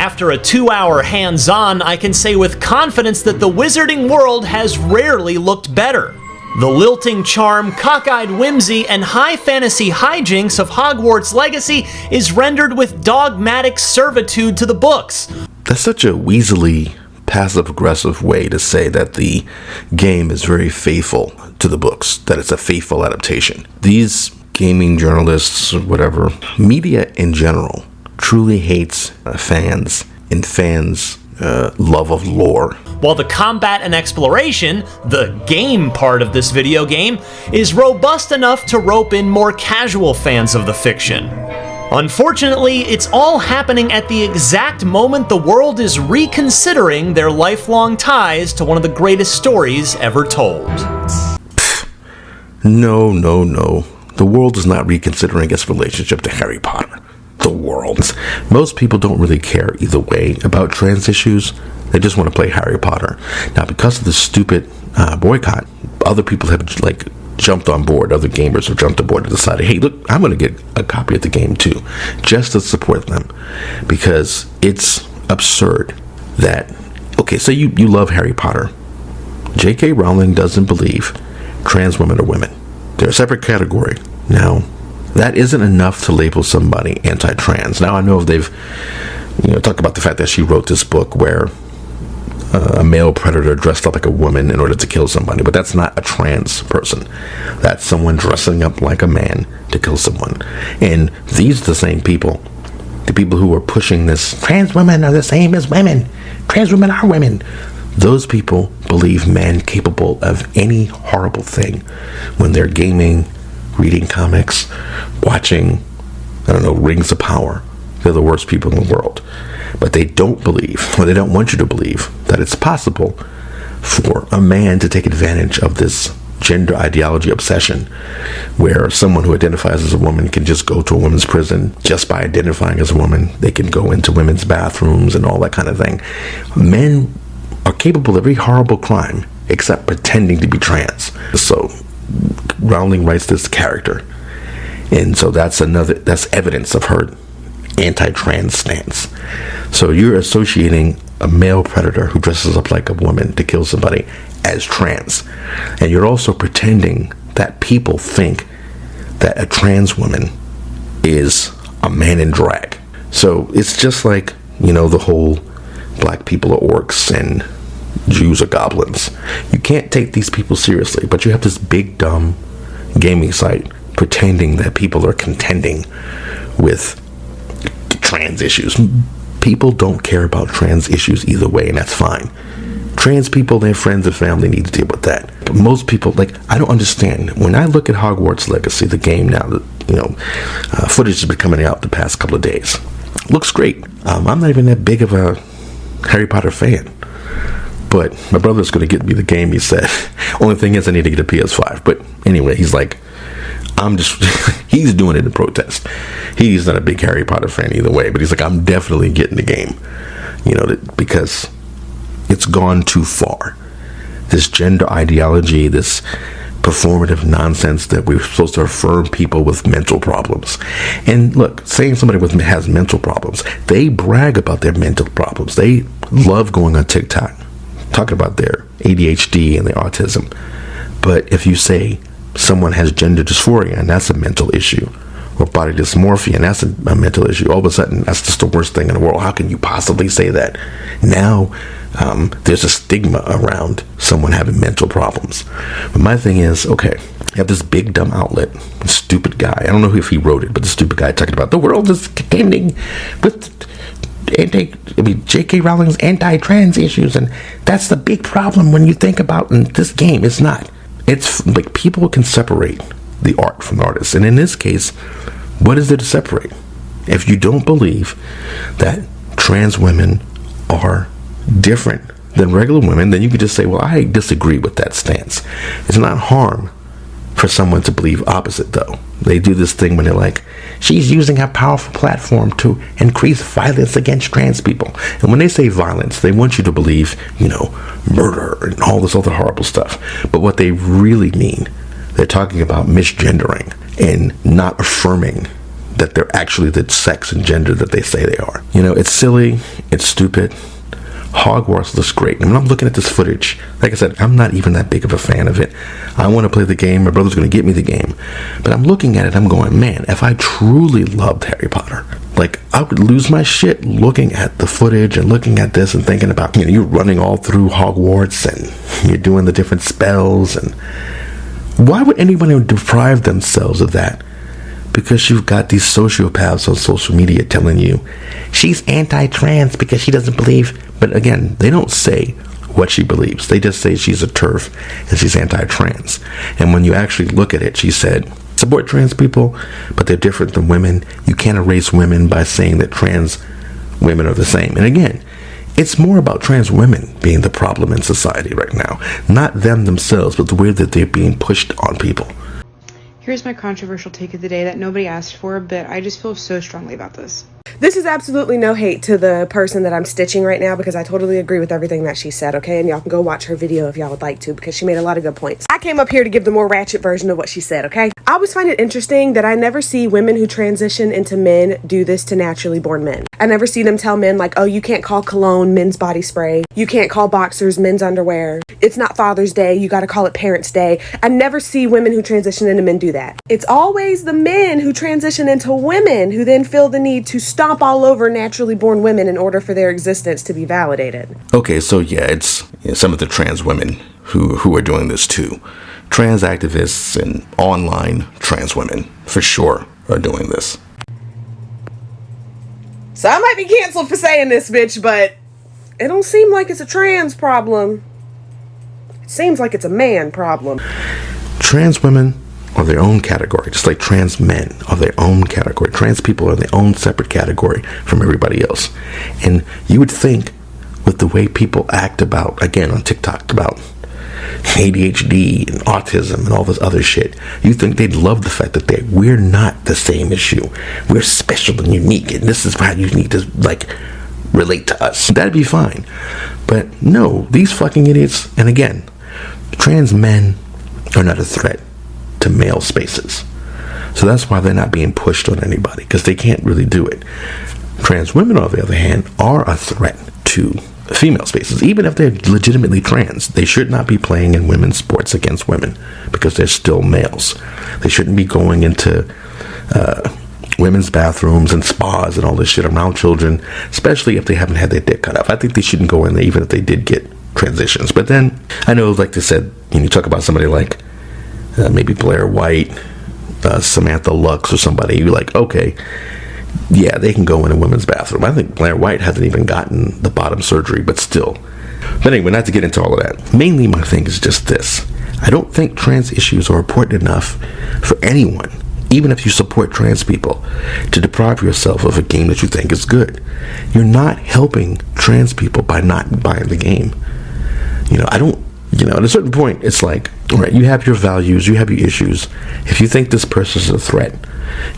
After a 2-hour hands-on, I can say with confidence that the wizarding world has rarely looked better. The lilting charm, cockeyed whimsy, and high fantasy hijinks of Hogwarts Legacy is rendered with dogmatic servitude to the books. That's such a weaselly, passive-aggressive way to say that the game is very faithful to the books, that it's a faithful adaptation. These gaming journalists, whatever, media in general, truly hates fans and fans' love of lore. While the combat and exploration, the game part of this video game, is robust enough to rope in more casual fans of the fiction. Unfortunately, it's all happening at the exact moment the world is reconsidering their lifelong ties to one of the greatest stories ever told. No. The world is not reconsidering its relationship to Harry Potter. The world. Most people don't really care either way about trans issues. They just want to play Harry Potter. Now, because of the stupid boycott, other people have jumped on board. Other gamers have jumped on board and decided, hey, look, I'm going to get a copy of the game too, just to support them, because it's absurd that, okay, so you love Harry Potter. J.K. Rowling doesn't believe trans women are women. They're a separate category. Now, that isn't enough to label somebody anti-trans. Now, I know they've, talked about the fact that she wrote this book where a male predator dressed up like a woman in order to kill somebody, but that's not a trans person. That's someone dressing up like a man to kill someone. And these are the same people, the people who are pushing this, trans women are the same as women. Trans women are women. Those people believe men capable of any horrible thing when they're gaming, reading comics, watching, Rings of Power. They're the worst people in the world. But they don't believe, or they don't want you to believe, that it's possible for a man to take advantage of this gender ideology obsession, where someone who identifies as a woman can just go to a women's prison just by identifying as a woman. They can go into women's bathrooms and all that kind of thing. Men are capable of every horrible crime except pretending to be trans. So Rowling writes this character, and so that's evidence of her anti-trans stance. So you're associating a male predator who dresses up like a woman to kill somebody as trans, and you're also pretending that people think that a trans woman is a man in drag. So it's just like, the whole black people are orcs and Jews are goblins. You can't take these people seriously, but you have this big dumb gaming site pretending that people are contending with trans issues. People don't care about trans issues either way, and that's fine. Trans people, their friends and family need to deal with that. But most people, I don't understand. When I look at Hogwarts Legacy, the game now, footage has been coming out the past couple of days. Looks great. I'm not even that big of a Harry Potter fan, but my brother's going to get me the game, he said. Only thing is I need to get a PS5. But anyway, he's like, he's doing it in protest. He's not a big Harry Potter fan either way, but he's like, I'm definitely getting the game, because it's gone too far. This gender ideology, this performative nonsense that we're supposed to affirm people with mental problems. And look, saying somebody has mental problems, they brag about their mental problems. They love going on TikTok, talking about their ADHD and their autism. But if you say someone has gender dysphoria and that's a mental issue, or body dysmorphia and that's a mental issue, all of a sudden that's just the worst thing in the world. How can you possibly say that? Now there's a stigma around someone having mental problems. But my thing is, okay, you have this big dumb outlet, stupid guy, I don't know if he wrote it, but the stupid guy talking about the world is contending with J.K. Rowling's anti-trans issues, and that's the big problem when you think about in this game. It's not. It's like people can separate the art from the artist, and in this case, what is there to separate? If you don't believe that trans women are different than regular women, then you could just say, well, I disagree with that stance. It's not harm for someone to believe opposite, though. They do this thing when they're like, she's using her powerful platform to increase violence against trans people. And when they say violence, they want you to believe, murder and all this other horrible stuff. But what they really mean, they're talking about misgendering and not affirming that they're actually the sex and gender that they say they are. You know, it's silly, it's stupid. Hogwarts looks great. And when I'm looking at this footage, like I said, I'm not even that big of a fan of it. I want to play the game. My brother's going to get me the game. But I'm looking at it, I'm going, man, if I truly loved Harry Potter, like, I would lose my shit looking at the footage and looking at this and thinking about, you know, you're running all through Hogwarts and you're doing the different spells. And why would anyone deprive themselves of that? Because you've got these sociopaths on social media telling you she's anti-trans because she doesn't believe. But again, they don't say what she believes. They just say she's a TERF and she's anti-trans. And when you actually look at it, she said, support trans people, but they're different than women. You can't erase women by saying that trans women are the same. And again, it's more about trans women being the problem in society right now. Not them themselves, but the way that they're being pushed on people. Here's my controversial take of the day that nobody asked for, but I just feel so strongly about this. This is absolutely no hate to the person that I'm stitching right now, because I totally agree with everything that she said, okay? And y'all can go watch her video if y'all would like to, because she made a lot of good points. I came up here to give the more ratchet version of what she said, okay? I always find it interesting that I never see women who transition into men do this to naturally born men. I never see them tell men like, oh, you can't call cologne men's body spray. You can't call boxers men's underwear. It's not Father's Day. You got to call it Parents' Day. I never see women who transition into men do that. It's always the men who transition into women who then feel the need to stomp all over naturally born women in order for their existence to be validated. Okay, so yeah, it's some of the trans women who are doing this too. Trans activists and online trans women, for sure, are doing this. So I might be canceled for saying this, bitch, but it don't seem like it's a trans problem. It seems like it's a man problem. Trans women are their own category, just like trans men are their own category. Trans people are their own separate category from everybody else. And you would think with the way people act about, again, on TikTok, about ADHD and autism and all this other shit, you think they'd love the fact that we're not the same issue. We're special and unique, and this is why you need to, like, relate to us. That'd be fine. But no, these fucking idiots, and again, trans men are not a threat to male spaces. So that's why they're not being pushed on anybody, because they can't really do it. Trans women, on the other hand, are a threat to female spaces. Even if they're legitimately trans, they should not be playing in women's sports against women, because they're still males. They shouldn't be going into women's bathrooms and spas and all this shit around children, especially if they haven't had their dick cut off. I think they shouldn't go in there even if they did get transitions. But then, I know, like they said, you talk about somebody like maybe Blair White, Samantha Lux or somebody, you're like, okay, yeah, they can go in a women's bathroom. I think Blair White hasn't even gotten the bottom surgery, but still. But anyway, not to get into all of that. Mainly my thing is just this. I don't think trans issues are important enough for anyone, even if you support trans people, to deprive yourself of a game that you think is good. You're not helping trans people by not buying the game. At a certain point, it's like, all right, you have your values, you have your issues. If you think this person's a threat,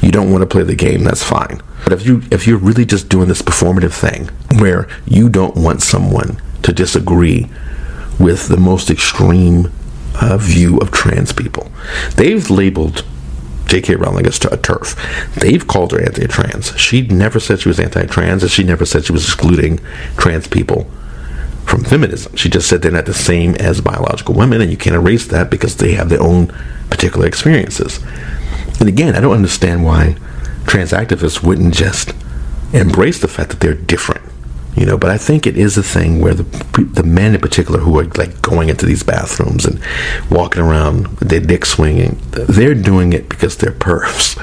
you don't want to play the game, that's fine. But if you're really just doing this performative thing where you don't want someone to disagree with the most extreme view of trans people, they've labeled J.K. Rowling as a TERF. They've called her anti-trans. She never said she was anti-trans, and she never said she was excluding trans people from feminism. She just said they're not the same as biological women, and you can't erase that because they have their own particular experiences. And again, I don't understand why trans activists wouldn't just embrace the fact that they're different, but I think it is a thing where the men in particular who are like going into these bathrooms and walking around with their dick swinging, they're doing it because they're pervs,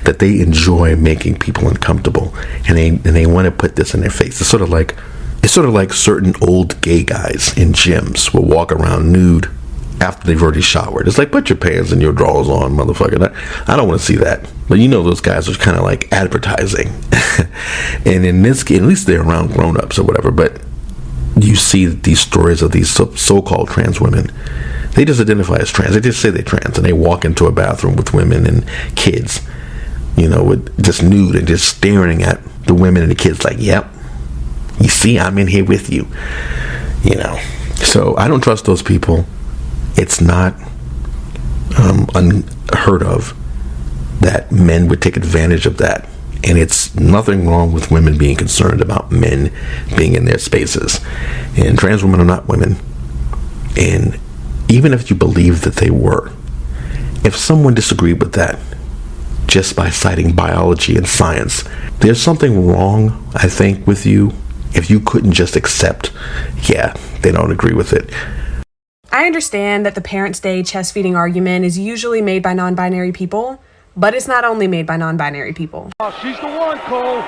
that they enjoy making people uncomfortable, and they want to put this in their face. It's sort of like certain old gay guys in gyms will walk around nude after they've already showered. It's like, put your pants and your drawers on, motherfucker. I don't want to see that. But those guys are kind of like advertising. And in this case, at least they're around grown-ups or whatever, but you see these stories of these so-called trans women. They just identify as trans. They just say they're trans, and they walk into a bathroom with women and kids, with just nude and just staring at the women and the kids like, yep, you see, I'm in here with you, So I don't trust those people. It's not unheard of that men would take advantage of that. And it's nothing wrong with women being concerned about men being in their spaces. And trans women are not women. And even if you believe that they were, if someone disagreed with that just by citing biology and science, there's something wrong, I think, with you if you couldn't just accept, yeah, they don't agree with it. I understand that the Parents' Day chest feeding argument is usually made by non-binary people, but it's not only made by non-binary people. She's the one, Cole.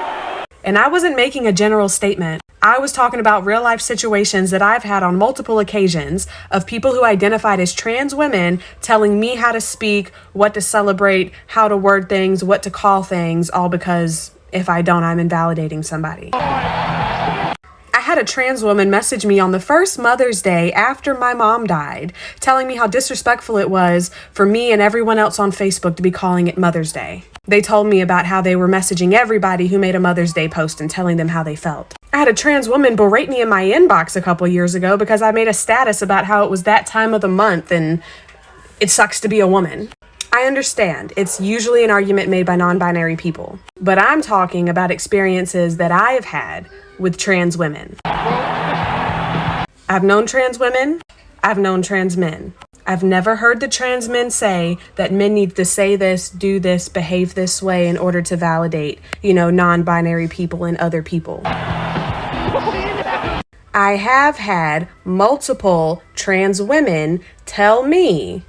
And I wasn't making a general statement. I was talking about real life situations that I've had on multiple occasions of people who identified as trans women telling me how to speak, what to celebrate, how to word things, what to call things, all because if I don't, I'm invalidating somebody. I had a trans woman message me on the first Mother's Day after my mom died, telling me how disrespectful it was for me and everyone else on Facebook to be calling it Mother's Day. They told me about how they were messaging everybody who made a Mother's Day post and telling them how they felt. I had a trans woman berate me in my inbox a couple years ago because I made a status about how it was that time of the month and it sucks to be a woman. I understand it's usually an argument made by non-binary people, but I'm talking about experiences that I have had with trans women. I've known trans women. I've known trans men. I've never heard the trans men say that men need to say this, do this, behave this way in order to validate, non-binary people and other people. I have had multiple trans women tell me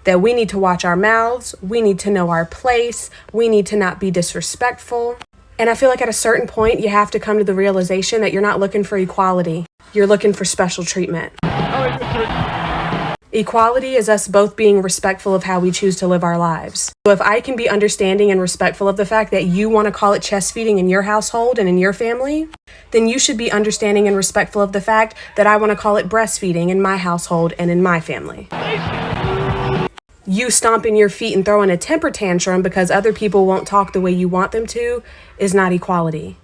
that we need to watch our mouths, we need to know our place, we need to not be disrespectful. And I feel like at a certain point, you have to come to the realization that you're not looking for equality. You're looking for special treatment. Equality is us both being respectful of how we choose to live our lives. So if I can be understanding and respectful of the fact that you want to call it chest feeding in your household and in your family, then you should be understanding and respectful of the fact that I want to call it breastfeeding in my household and in my family. You stomping your feet and throwing a temper tantrum because other people won't talk the way you want them to is not equality.